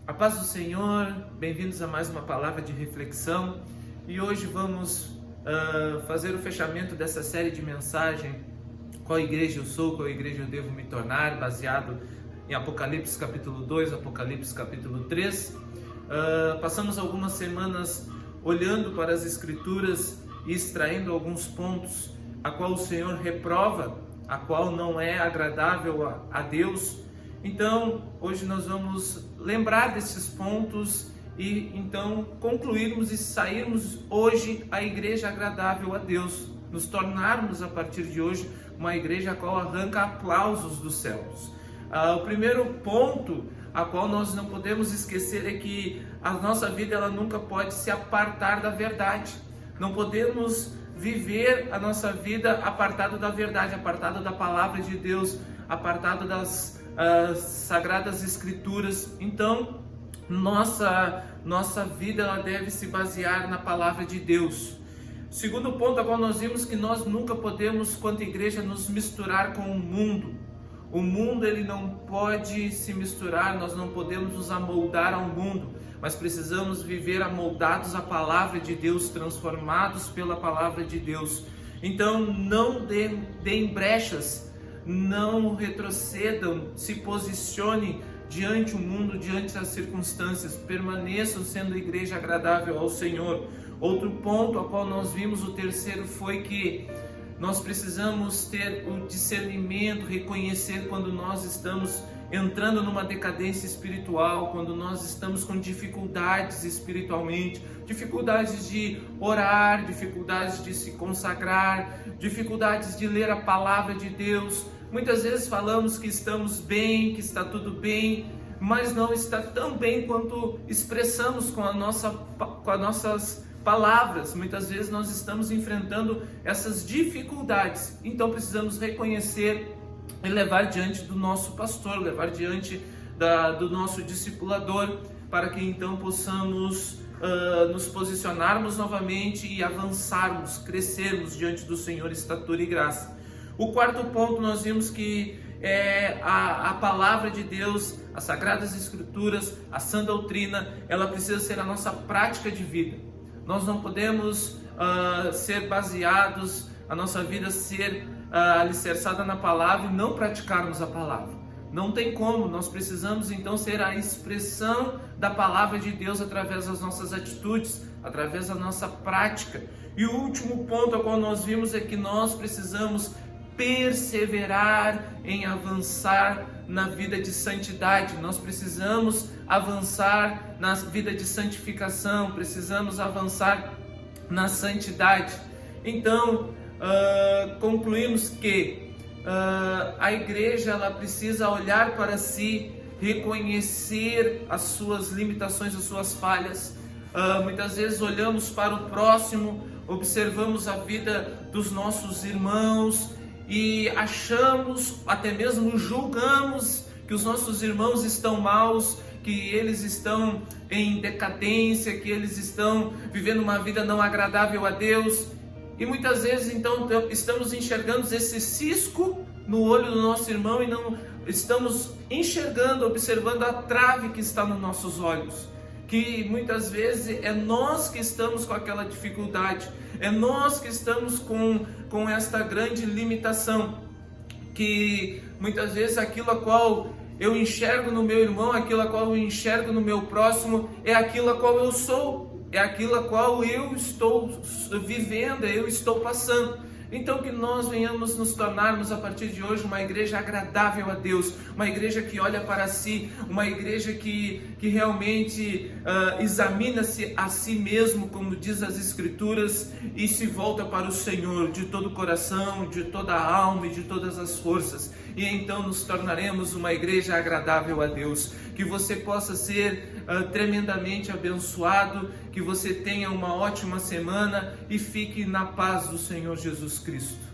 A paz do Senhor, bem-vindos a mais uma palavra de reflexão e hoje vamos fazer o fechamento dessa série de mensagem: qual igreja eu sou, qual igreja eu devo me tornar, baseado em Apocalipse capítulo 2, Apocalipse capítulo 3. Passamos algumas semanas olhando para as Escrituras e extraindo alguns pontos a qual o Senhor reprova, a qual não é agradável a Deus. Então, hoje nós vamos lembrar desses pontos e então concluirmos e sairmos hoje a igreja agradável a Deus, nos tornarmos a partir de hoje uma igreja a qual arranca aplausos dos céus. O primeiro ponto a qual nós não podemos esquecer é que a nossa vida ela nunca pode se apartar da verdade. Não podemos viver a nossa vida apartado da verdade, apartado da palavra de Deus, apartado das Sagradas Escrituras. Então, nossa vida ela deve se basear na palavra de Deus. Segundo ponto, a qual nós vimos que nós nunca podemos, quanto igreja, nos misturar com o mundo. O mundo ele não pode se misturar, nós não podemos nos amoldar ao mundo, mas precisamos viver amoldados à palavra de Deus, transformados pela palavra de Deus. Então, não deem brechas, não retrocedam, se posicionem diante o mundo, diante das circunstâncias, permaneçam sendo igreja agradável ao Senhor. Outro ponto a qual nós vimos, o terceiro, foi que nós precisamos ter o discernimento, reconhecer quando nós estamos entrando numa decadência espiritual, quando nós estamos com dificuldades espiritualmente, dificuldades de orar, dificuldades de se consagrar, dificuldades de ler a palavra de Deus. Muitas vezes falamos que estamos bem, que está tudo bem, mas não está tão bem quanto expressamos com as nossas palavras. Muitas vezes nós estamos enfrentando essas dificuldades, então precisamos reconhecer e levar diante do nosso pastor, levar diante do nosso discipulador, para que então possamos nos posicionarmos novamente e avançarmos, crescermos diante do Senhor, estatura e graça. O quarto ponto, nós vimos que a palavra de Deus, as Sagradas Escrituras, a sã doutrina, ela precisa ser a nossa prática de vida. Nós não podemos ser baseados, a nossa vida ser alicerçada na palavra e não praticarmos a palavra. Não tem como, nós precisamos então ser a expressão da palavra de Deus através das nossas atitudes, através da nossa prática. E o último ponto a qual nós vimos é que nós precisamos perseverar em avançar na vida de santidade. Nós precisamos avançar na vida de santificação, precisamos avançar na santidade. Então, concluímos que a igreja ela precisa olhar para si, reconhecer as suas limitações, as suas falhas. Muitas vezes olhamos para o próximo, observamos a vida dos nossos irmãos e achamos, até mesmo julgamos que os nossos irmãos estão maus, que eles estão em decadência, que eles estão vivendo uma vida não agradável a Deus. E muitas vezes então estamos enxergando esse cisco no olho do nosso irmão e não estamos enxergando, observando a trave que está nos nossos olhos. Que muitas vezes é nós que estamos com aquela dificuldade, é nós que estamos com esta grande limitação, que muitas vezes aquilo a qual eu enxergo no meu irmão, aquilo a qual eu enxergo no meu próximo, é aquilo a qual eu sou, é aquilo a qual eu estou vivendo, eu estou passando. Então que nós venhamos nos tornarmos a partir de hoje uma igreja agradável a Deus, uma igreja que olha para si, uma igreja que realmente examina-se a si mesmo, como diz as Escrituras, e se volta para o Senhor de todo o coração, de toda a alma e de todas as forças. E então nos tornaremos uma igreja agradável a Deus. Que você possa ser tremendamente abençoado, que você tenha uma ótima semana e fique na paz do Senhor Jesus Cristo.